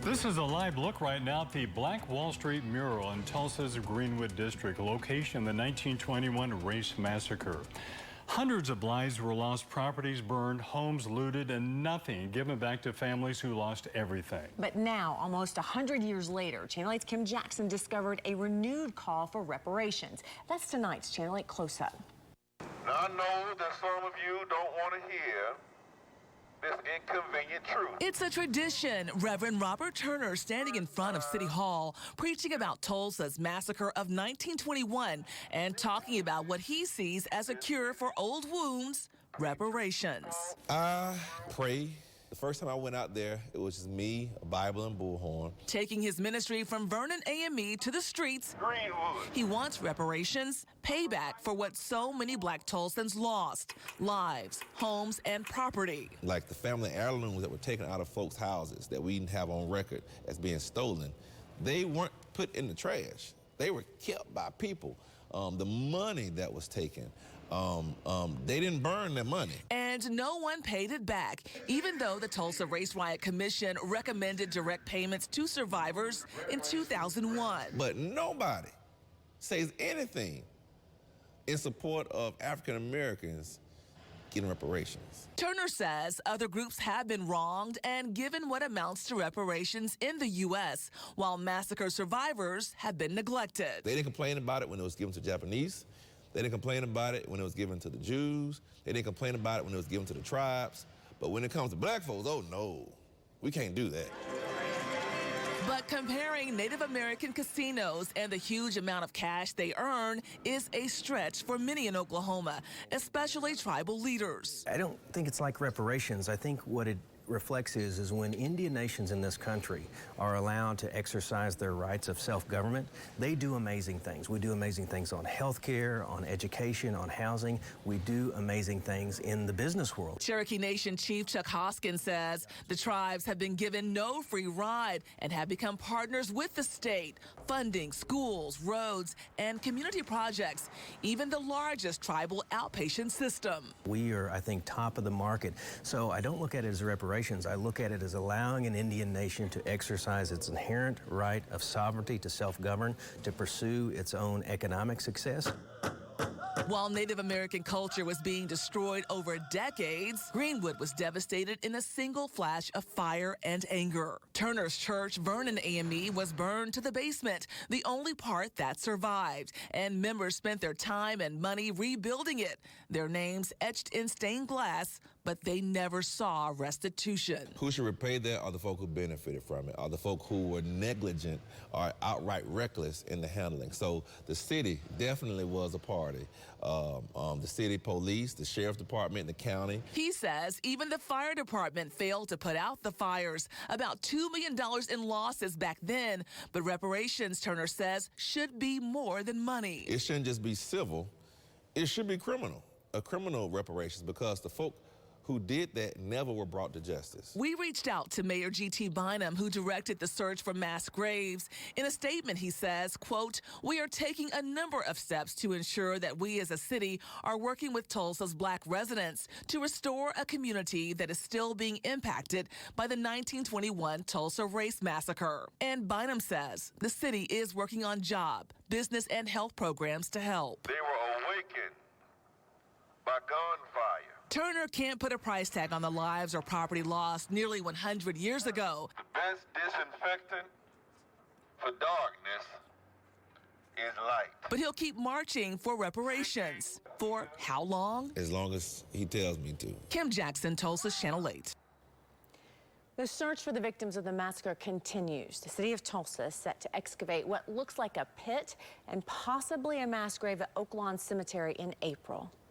This is a live look right now at the Black Wall Street mural in Tulsa's Greenwood District, location in the 1921 race massacre. Hundreds of lives were lost, properties burned, homes looted, and nothing given back to families who lost everything. But now, almost 100 years later, Channel 8's Kim Jackson discovered a renewed call for reparations. That's tonight's Channel 8 Close-Up. Now, I know that some of you don't want to hear this inconvenient truth. It's a tradition. Reverend Robert Turner standing in front of City Hall, preaching about Tulsa's massacre of 1921 and talking about what he sees as a cure for old wounds, reparations. I pray. The first time I went out there, it was just me, a Bible, and bullhorn. Taking his ministry from Vernon AME to the streets, Greenwood. he wants reparations, payback for what so many black Tulsans lost, lives, homes, and property. Like the family heirlooms that were taken out of folks' houses that we didn't have on record as being stolen, they weren't put in the trash. They were kept by people. The money that was taken, they didn't burn their money. And no one paid it back, even though the Tulsa Race Riot Commission recommended direct payments to survivors in 2001. But nobody says anything in support of African Americans getting reparations. Turner says other groups have been wronged and given what amounts to reparations in the U.S., while massacre survivors have been neglected. They didn't complain about it when it was given to Japanese. They didn't complain about it when it was given to the Jews. They didn't complain about it when it was given to the tribes. But when it comes to black folks, oh no, we can't do that. But comparing Native American casinos and the huge amount of cash they earn is a stretch for many in Oklahoma, especially tribal leaders. I don't think it's like reparations. I think what it reflects is when Indian nations in this country are allowed to exercise their rights of self-government, they do amazing things. We do amazing things on health care, on education, on housing. We do amazing things in the business world. Cherokee Nation Chief Chuck Hoskins says the tribes have been given no free ride and have become partners with the state, funding schools, roads, and community projects, even the largest tribal outpatient system. We are, I think, top of the market. So I don't look at it as reparations. I look at it as allowing an Indian nation to exercise its inherent right of sovereignty to self-govern, to pursue its own economic success. While Native American culture was being destroyed over decades, Greenwood was devastated in a single flash of fire and anger. Turner's church, Vernon AME, was burned to the basement, the only part that survived, and members spent their time and money rebuilding it, their names etched in stained glass, but they never saw restitution. Who should repay that are the folk who benefited from it, are the folk who were negligent or outright reckless in the handling. So the city definitely was a party. The city police, the sheriff's department, the county. He says even the fire department failed to put out the fires. About $2 million in losses back then, but reparations, Turner says, should be more than money. It shouldn't just be civil, it should be criminal. A criminal reparations, because the folk who did that never were brought to justice. We reached out to Mayor G.T. Bynum, who directed the search for mass graves. In a statement, he says, quote, "We are taking a number of steps to ensure that we as a city are working with Tulsa's black residents to restore a community that is still being impacted by the 1921 Tulsa race massacre." And Bynum says the city is working on job, business, and health programs to help. They were awakened by gunfire. Turner can't put a price tag on the lives or property lost nearly 100 years ago. The best disinfectant for darkness is light. But he'll keep marching for reparations. For how long? As long as he tells me to. Kim Jackson, Tulsa, Channel 8. The search for the victims of the massacre continues. The city of Tulsa is set to excavate what looks like a pit and possibly a mass grave at Oak Lawn Cemetery in April.